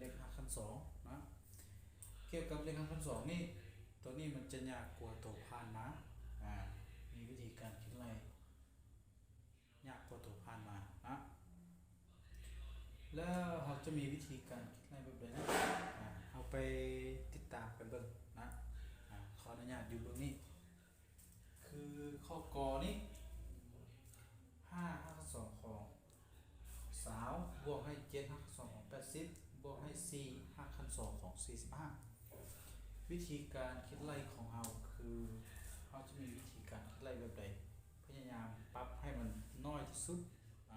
เลขหักขั้นสองนะเกี่ยวกับเลขหักขั้นสองนี่ตัวนี้มันจะยากกว่าตัวผ่านมามีวิธีการคิดไล่ยากกว่าตัวผ่านมานะแล้วเราจะมีวิธีการคิดไล่แบบไหนนะเอาไปติดตามกันเบิ่งนะขออนุญาตอยู่เบื้องนี้คือข้อกอนี้5 หักขั้นสองของสาวบวกให้7 หักขั้นสองของ80บวกให้4 หักขั้นสองของ45วิธีการคิดไล่ของเราคือเราจะมีวิธีการคิดไล่แบบใดพยายามปรับให้มันน้อยที่สุดแ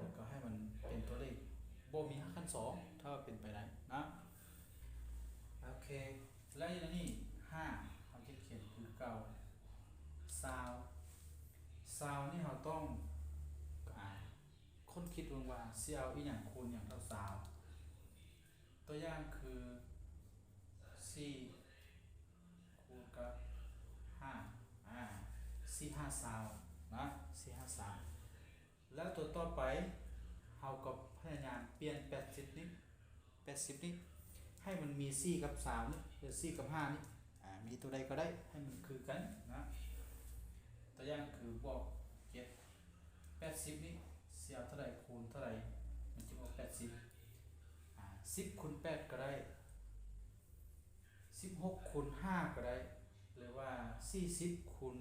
ล้วก็ให้มันเป็นตัวเลขบ่มีหักขั้นสองถ้าเป็นไปได้นะโอเคแล้วอย่างนี้5เราจะเขียนคือเก่าซาวนี่เราต้องค้นคิดว่าเสียเอาอีหยังคูณอย่างเท่าซาวตัวอย่างคือ4คูณกับ5 4 5ซาวนะ4 5ซาวแล้วตัวต่อไปเราก็พยายามเปลี่ยน80นี้ให้มันมี4กับ3นี่หรือ4กับ5นี่มีตัวใดก็ได้ให้มันคือกันนะตัวอย่างคือบวก7 80นี่เสียเท่าไหร่คูณเท่าไหร่มันจะบวก80 10คูณ8ก็ได้16คูณ5ก็ได้หรือว่า40คูณ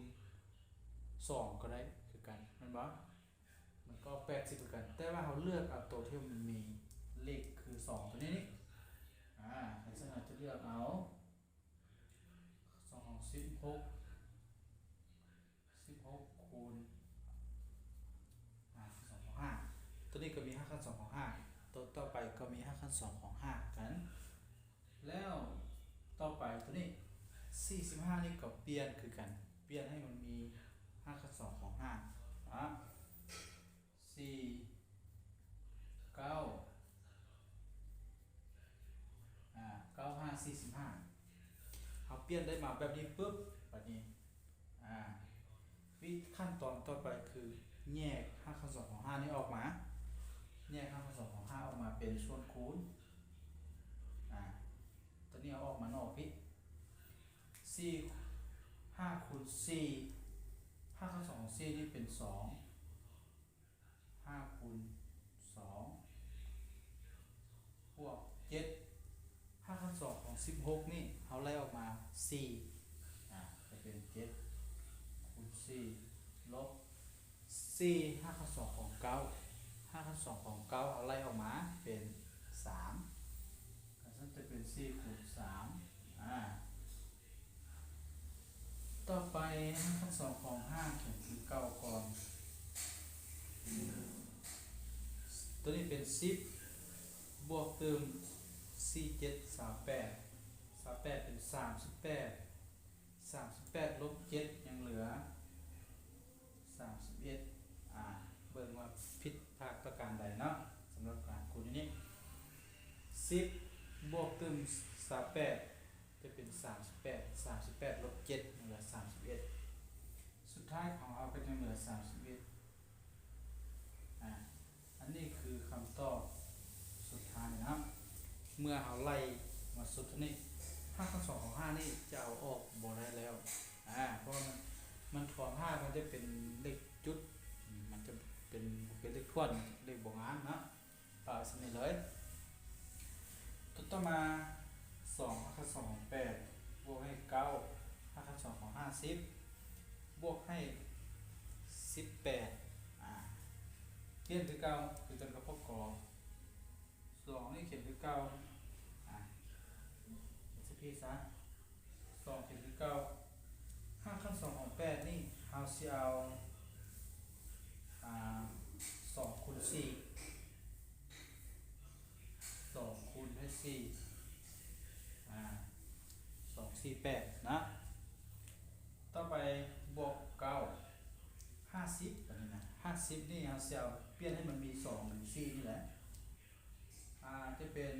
2ก็ได้คือกันมันก็80เหมือนกันแต่ว่าเราเลือกเอาตัวที่มันมีเลขคือ2ตัวนี้นี่ลักษณะจะเลือกเอา2ของ16คูณ2ของ5ตัวนี้ก็มี5 ขั้น 2 ของ5ตัวต่อไปก็มี5 ขั้น 2 ของ5กันแล้วต่อไปตัวนี้45นี่ก็เปลี่ยนคือกันเปลี่ยนให้มันมี5 ขั้น 2 ของ54 9 95 45เอาเปลี่ยนได้มาแบบนี้ปุ๊บแบบนี้ขั้นตอนต่อไปคือแยก5 ขั้น 2 ของ5นี้ออกมาแยก5 ขั้น 2 ของ5ออกมาเป็นส่วนคูณตัวนี้เอาออกมานอกพี่5คูณ4 5 ขั้น 2 ของ4นี่เป็น2 5คูณ2บวก7 5 ขั้น 2 ของ16นี่เอาไล่ออกมา4จะเป็น7คูณ4ลบ4 5 ขั้น 2 ของ9 5 ขั้น 2 ของ9เอาไล่ออกมาเป็น3ก็จะเป็น4คูณ3ต่อไป5 ขั้น 2 ของ5เขียนคือ9ก่อนตัวนี้เป็น10บวกเติม4 7 38เป็น38ลบ7ยังเหลือ31เบิ่งว่าผิดพลาดประการใดเนาะสำหรับการคูณนี้10บวกเติม38จะเป็น38ลบ7ยังเหลือ31สุดท้ายของเราก็จะเหลือ31อันนี้คือคำตอบสุดท้ายนะครับเมื่อเราไล่มาสุดนี้5 ขั้น 2 ของ5นี่จะเอาออกบ่ได้แล้วเพราะมันถอน5มันจะเป็นเลขจุดมันจะเป็นเลขทวนเลขบ่งานนะต่อสนิทเลยต่อมา2 5 ขั้น 2 ของ8บวกให้9 5 ขั้น 2 ของ50บวกให้18เขียนคือ9คือจนกับพวกก2นี่เขียนคือ9พี่ซะ2เขียนคือ9 5 ขั้น 2 ของ8นี่เราสิเอา2คูณ4 2คูณให้42 4 8นะต่อไปบวก9 50แบบนี้นะ50นี่เราสิเอาเปลี่ยนให้มันมี2หรือ4นี่แหละจะเป็น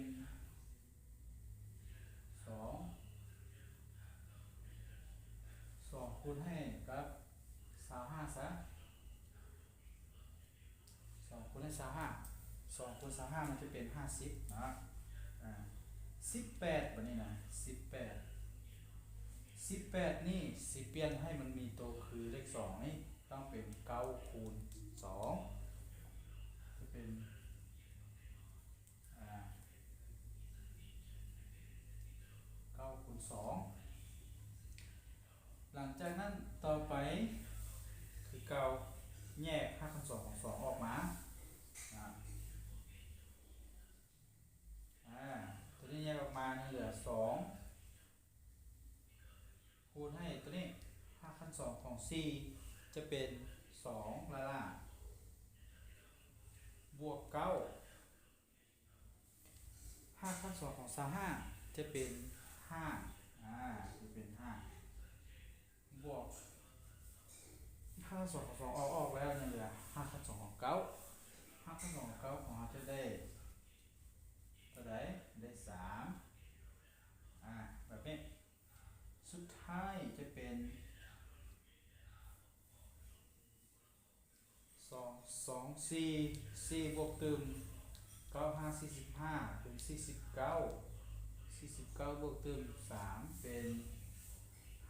2คูณให้กับ25ซะ2คูณให้25 2 คูณ 25มันจะเป็น50นะ18แบบนี้นะ18นี่สิเปลี่ยนให้มันมีตัวคือเลข2นี่ต้องเป็น9คูณ2จะเป็น9คูณ2หลังจากนั้นต่อไปคือเกาแยก5คูณ2ของ2ออกมาตัวนี้แยกออกมาเหลือ2คูณให้ตัวนี้5คูณ2ของ4จะเป็น2ล่ะบวก9 5คูณ2ของ25จะเป็น5จะเป็น5บวก5คูณ2ของ2ออกแล้วเหลือ5คูณ2ของ9 5คูณ2ของ9ของเราจะได้เท่าไหร่ได้3แบบนี้สุดท้ายจะเป็น4บวกตึม9 5 45เป็น49บวกตึม3เป็น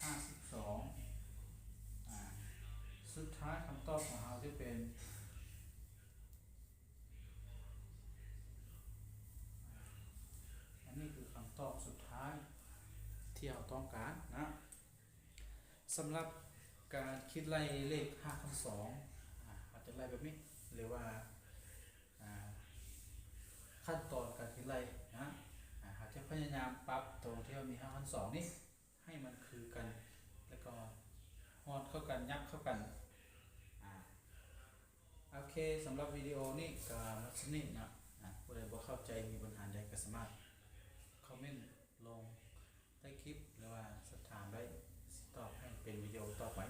52สุดท้ายคำตอบของเราจะเป็นอันนี้คือคำตอบสุดท้ายที่เราต้องการนะสำหรับการคิดไล่เลข5คูณ2อาจจะไล่แบบนี้หรือว่าขั้นตอนการคิดไล่นะอาจจะพยายามปรับตรงที่เรามี5คูณ2นี่ให้มันคือกันแล้วก็ฮอดเข้ากันยับเข้ากันโอเคสำหรับวิดีโอนี้ก็ลักษณะนี้นะผู้ใดบ่เข้าใจมีปัญหาใดก็สามารถคอมเมนต์ลงใต้คลิปหรือว่าสอบถามได้ตอบให้เป็นวิดีโอต่อไป